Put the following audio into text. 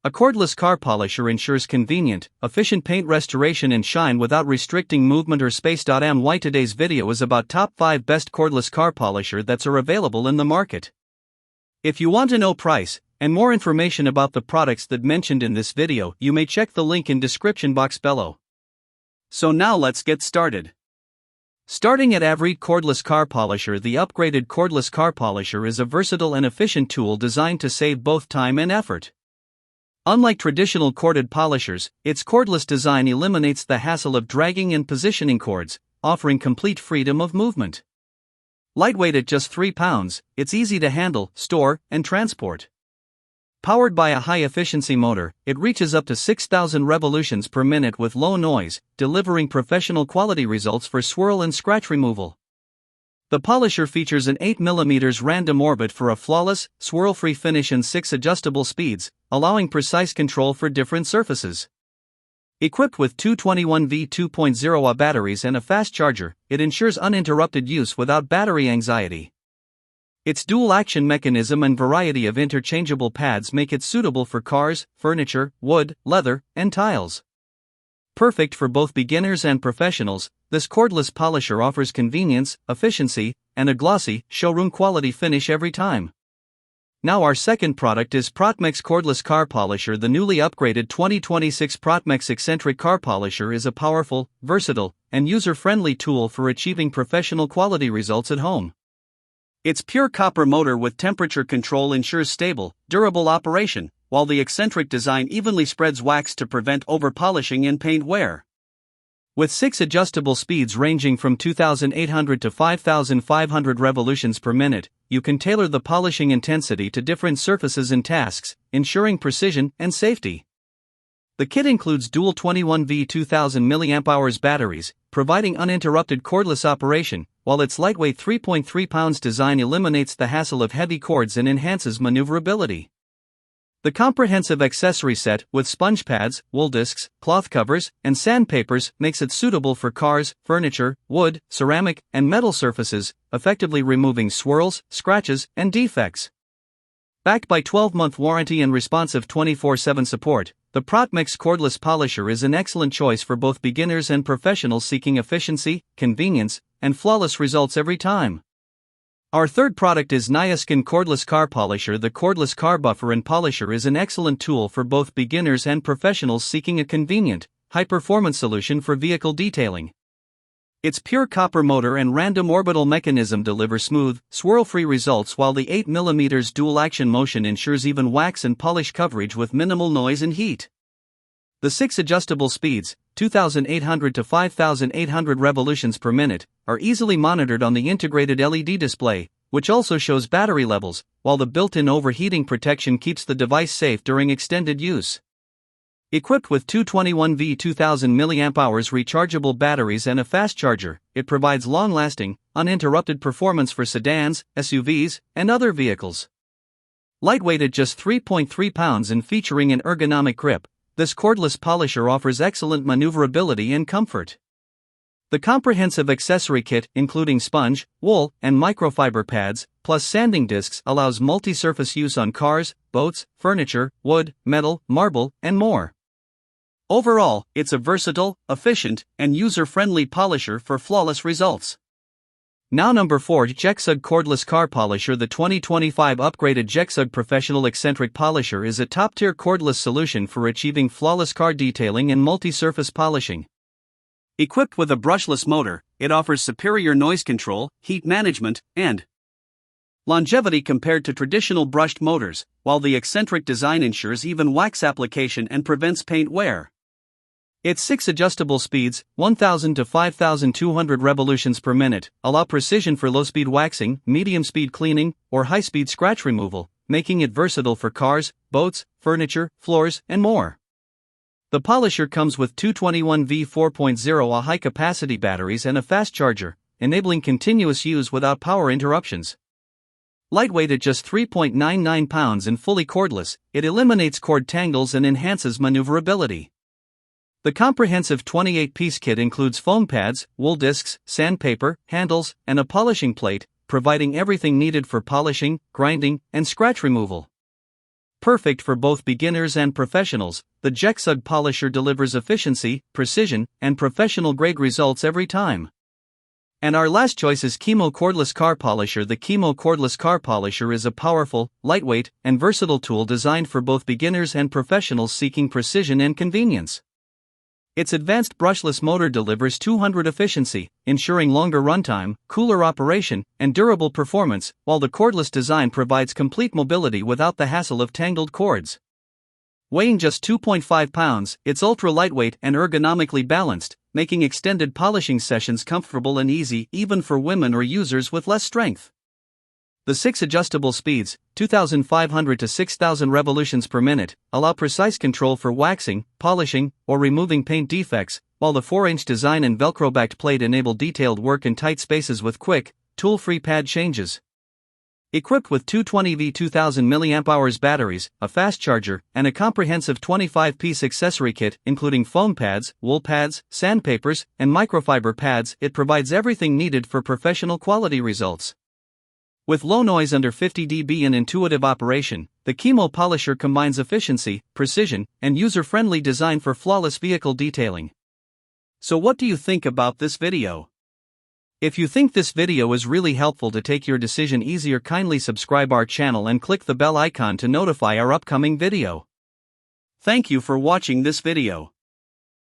A cordless car polisher ensures convenient, efficient paint restoration and shine without restricting movement or space. My today's video is about top 5 best cordless car polisher that are available in the market. If you want to know price and more information about the products that mentioned in this video, you may check the link in description box below. So now let's get started. Starting at Avhrit Cordless Car Polisher. The upgraded cordless car polisher is a versatile and efficient tool designed to save both time and effort. Unlike traditional corded polishers, its cordless design eliminates the hassle of dragging and positioning cords, offering complete freedom of movement. Lightweight at just 3 pounds, it's easy to handle, store, and transport. Powered by a high-efficiency motor, it reaches up to 6,000 revolutions per minute with low noise, delivering professional quality results for swirl and scratch removal. The polisher features an 8mm random orbit for a flawless, swirl-free finish and 6 adjustable speeds, allowing precise control for different surfaces. Equipped with two 21V 2.0Ah batteries and a fast charger, it ensures uninterrupted use without battery anxiety. Its dual-action mechanism and variety of interchangeable pads make it suitable for cars, furniture, wood, leather, and tiles. Perfect for both beginners and professionals, this cordless polisher offers convenience, efficiency, and a glossy, showroom-quality finish every time. Now our second product is Protmex Cordless Car Polisher. The newly upgraded 2026 Protmex Eccentric Car Polisher is a powerful, versatile, and user-friendly tool for achieving professional quality results at home. Its pure copper motor with temperature control ensures stable, durable operation, while the eccentric design evenly spreads wax to prevent over-polishing and paint wear. With 6 adjustable speeds ranging from 2,800 to 5,500 revolutions per minute, you can tailor the polishing intensity to different surfaces and tasks, ensuring precision and safety. The kit includes dual 21V 2000 mAh batteries, providing uninterrupted cordless operation, while its lightweight 3.3 pounds design eliminates the hassle of heavy cords and enhances maneuverability. The comprehensive accessory set, with sponge pads, wool discs, cloth covers, and sandpapers, makes it suitable for cars, furniture, wood, ceramic, and metal surfaces, effectively removing swirls, scratches, and defects. Backed by 12-month warranty and responsive 24/7 support, the Protmex Cordless Polisher is an excellent choice for both beginners and professionals seeking efficiency, convenience, and flawless results every time. Our third product is Niusken Cordless Car Polisher. The cordless car buffer and polisher is an excellent tool for both beginners and professionals seeking a convenient, high-performance solution for vehicle detailing. Its pure copper motor and random orbital mechanism deliver smooth, swirl-free results, while the 8mm dual-action motion ensures even wax and polish coverage with minimal noise and heat. The 6 adjustable speeds, 2,800 to 5,800 revolutions per minute, are easily monitored on the integrated LED display, which also shows battery levels, while the built-in overheating protection keeps the device safe during extended use. Equipped with two 21V 2000 mAh rechargeable batteries and a fast charger, it provides long-lasting, uninterrupted performance for sedans, SUVs, and other vehicles. Lightweight at just 3.3 pounds and featuring an ergonomic grip, this cordless polisher offers excellent maneuverability and comfort. The comprehensive accessory kit, including sponge, wool, and microfiber pads, plus sanding discs, allows multi-surface use on cars, boats, furniture, wood, metal, marble, and more. Overall, it's a versatile, efficient, and user-friendly polisher for flawless results. Now number 4, Jexugk Cordless Car Polisher. The 2025 upgraded Jexugk Professional Eccentric Polisher is a top-tier cordless solution for achieving flawless car detailing and multi-surface polishing. Equipped with a brushless motor, it offers superior noise control, heat management, and longevity compared to traditional brushed motors, while the eccentric design ensures even wax application and prevents paint wear. Its 6 adjustable speeds, 1,000 to 5,200 revolutions per minute, allow precision for low-speed waxing, medium-speed cleaning, or high-speed scratch removal, making it versatile for cars, boats, furniture, floors, and more. The polisher comes with two 21V 4.0Ah high-capacity batteries and a fast charger, enabling continuous use without power interruptions. Lightweight at just 3.99 pounds and fully cordless, it eliminates cord tangles and enhances maneuverability. The comprehensive 28-piece kit includes foam pads, wool discs, sandpaper, handles, and a polishing plate, providing everything needed for polishing, grinding, and scratch removal. Perfect for both beginners and professionals, the Jexugk polisher delivers efficiency, precision, and professional-grade results every time. And our last choice is Chemo Cordless Car Polisher. The Chemo Cordless Car Polisher is a powerful, lightweight, and versatile tool designed for both beginners and professionals seeking precision and convenience. Its advanced brushless motor delivers 200 efficiency, ensuring longer runtime, cooler operation, and durable performance, while the cordless design provides complete mobility without the hassle of tangled cords. Weighing just 2.5 pounds, it's ultra-lightweight and ergonomically balanced, making extended polishing sessions comfortable and easy even for women or users with less strength. The 6 adjustable speeds, 2,500 to 6,000 revolutions per minute, allow precise control for waxing, polishing, or removing paint defects, while the 4-inch design and Velcro-backed plate enable detailed work in tight spaces with quick, tool-free pad changes. Equipped with 220V 2000 mAh batteries, a fast charger, and a comprehensive 25-piece accessory kit including foam pads, wool pads, sandpapers, and microfiber pads, it provides everything needed for professional quality results. With low noise under 50 dB and intuitive operation, the Chemo Polisher combines efficiency, precision, and user-friendly design for flawless vehicle detailing. So what do you think about this video? If you think this video is really helpful to take your decision easier, kindly subscribe our channel and click the bell icon to notify our upcoming video. Thank you for watching this video.